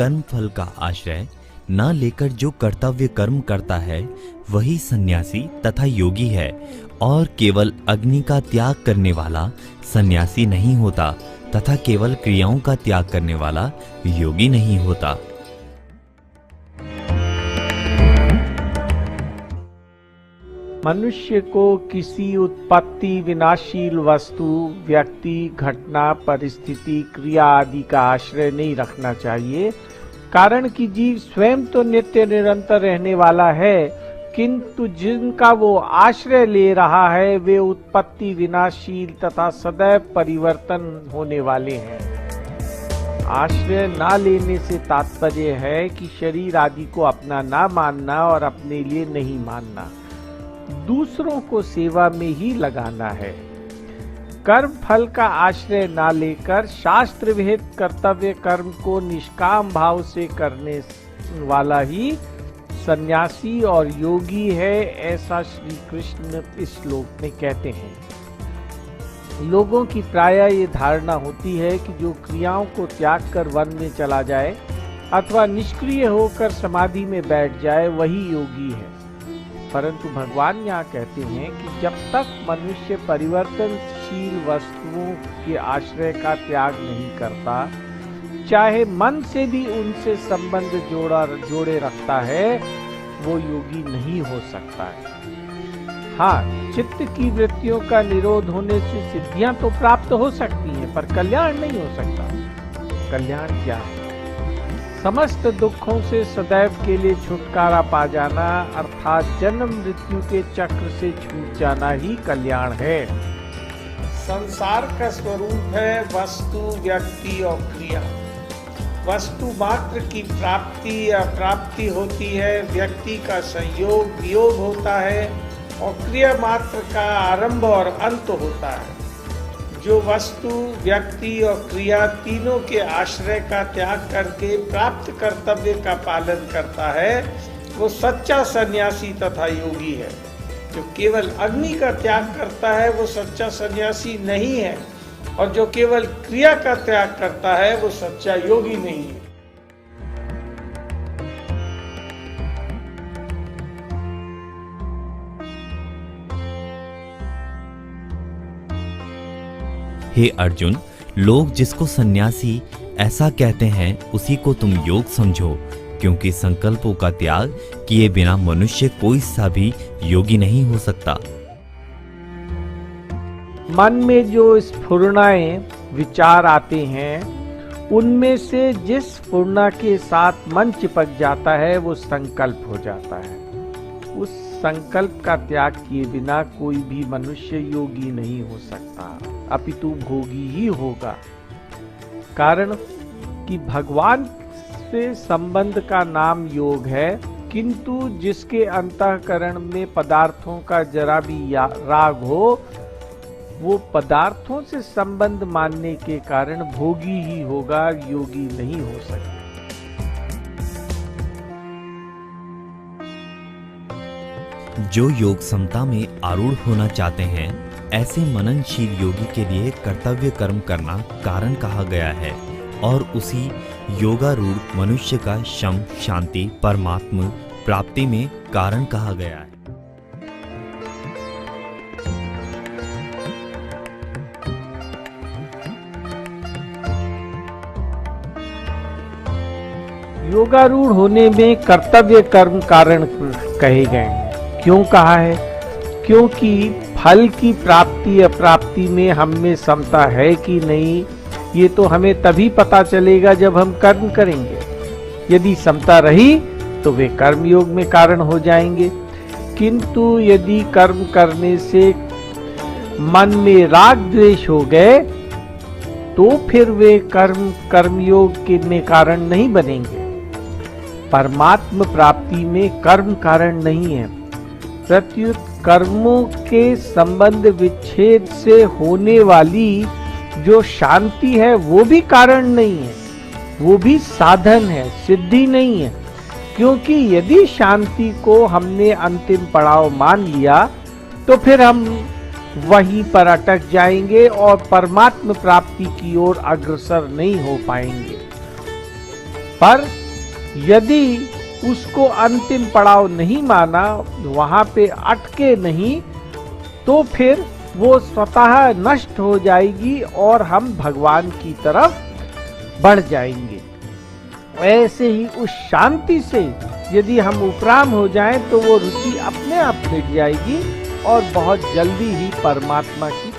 कर्म फल का आश्रय न लेकर जो कर्तव्य कर्म करता है वही सन्यासी तथा योगी है, और केवल अग्नि का त्याग करने वाला सन्यासी नहीं होता तथा केवल क्रियाओं का त्याग करने वाला योगी नहीं होता। मनुष्य को किसी उत्पत्ति विनाशील वस्तु, व्यक्ति, घटना, परिस्थिति, क्रिया आदि का आश्रय नहीं रखना चाहिए। कारण कि जीव स्वयं तो नित्य निरंतर रहने वाला है, किंतु जिनका वो आश्रय ले रहा है वे उत्पत्ति विनाशील तथा सदैव परिवर्तन होने वाले हैं। आश्रय ना लेने से तात्पर्य है कि शरीर आदि को अपना ना मानना और अपने लिए नहीं मानना, दूसरों को सेवा में ही लगाना है। कर्म फल का आश्रय ना लेकर शास्त्र विहित कर्तव्य कर्म को निष्काम भाव से करने वाला ही सन्यासी और योगी है, ऐसा श्री कृष्ण इस श्लोक में कहते हैं। लोगों की प्रायः ये धारणा होती है कि जो क्रियाओं को त्याग कर वन में चला जाए अथवा निष्क्रिय होकर समाधि में बैठ जाए वही योगी है, परंतु भगवान यहाँ कहते हैं कि जब तक मनुष्य परिवर्तनशील वस्तुओं के आश्रय का त्याग नहीं करता, चाहे मन से भी उनसे संबंध जोड़े रखता है, वो योगी नहीं हो सकता है। हाँ, चित्त की वृत्तियों का निरोध होने से सिद्धियां तो प्राप्त हो सकती हैं, पर कल्याण नहीं हो सकता। कल्याण क्या है? समस्त दुखों से सदैव के लिए छुटकारा पा जाना, अर्थात जन्म मृत्यु के चक्र से छूट जाना ही कल्याण है। संसार का स्वरूप है वस्तु, व्यक्ति और क्रिया। वस्तु मात्र की प्राप्ति या प्राप्ति होती है, व्यक्ति का संयोग वियोग होता है और क्रिया मात्र का आरंभ और अंत होता है। जो वस्तु, व्यक्ति और क्रिया तीनों के आश्रय का त्याग करके प्राप्त कर्तव्य का पालन करता है, वो सच्चा सन्यासी तथा योगी है। जो केवल अग्नि का त्याग करता है वो सच्चा सन्यासी नहीं है, और जो केवल क्रिया का त्याग करता है वो सच्चा योगी नहीं है। हे अर्जुन, लोग जिसको सन्यासी ऐसा कहते हैं उसी को तुम योग समझो, क्योंकि संकल्पों का त्याग किए बिना मनुष्य कोई सा भी योगी नहीं हो सकता। मन में जो स्फुरणाएं विचार आते हैं, उनमें से जिस स्फुरना के साथ मन चिपक जाता है वो संकल्प हो जाता है। उस संकल्प का त्याग किए बिना कोई भी मनुष्य योगी नहीं हो सकता, अपितु भोगी ही होगा। कारण कि भगवान से संबंध का नाम योग है, किंतु जिसके अंतःकरण में पदार्थों का जरा भी राग हो, वो पदार्थों से संबंध मानने के कारण भोगी ही होगा, योगी नहीं हो सकता। जो योग समता में आरूढ़ होना चाहते हैं, ऐसे मननशील योगी के लिए कर्तव्य कर्म करना कारण कहा गया है, और उसी योगारूढ़ मनुष्य का शम शांति परमात्म प्राप्ति में कारण कहा गया है। योगारूढ़ होने में कर्तव्य कर्म कारण कहे गए हैं। क्यों कहा है? क्योंकि फल की प्राप्ति अप्राप्ति में हम में समता है कि नहीं, ये तो हमें तभी पता चलेगा जब हम कर्म करेंगे। यदि समता रही तो वे कर्म योग में कारण हो जाएंगे, किंतु यदि कर्म करने से मन में राग द्वेष हो गए तो फिर वे कर्मयोग के में कारण नहीं बनेंगे। परमात्म प्राप्ति में कर्म कारण नहीं है, प्रत्युत कर्मों के संबंध विच्छेद से होने वाली जो शांति है वो भी कारण नहीं है, वो भी साधन है, सिद्धि नहीं है। क्योंकि यदि शांति को हमने अंतिम पड़ाव मान लिया तो फिर हम वहीं पर अटक जाएंगे और परमात्म प्राप्ति की ओर अग्रसर नहीं हो पाएंगे। पर यदि उसको अंतिम पड़ाव नहीं माना, वहां पे अटके नहीं, तो फिर वो स्वतः नष्ट हो जाएगी और हम भगवान की तरफ बढ़ जाएंगे। ऐसे ही उस शांति से यदि हम उपराम हो जाएं तो वो रुचि अपने आप मिट जाएगी और बहुत जल्दी ही परमात्मा की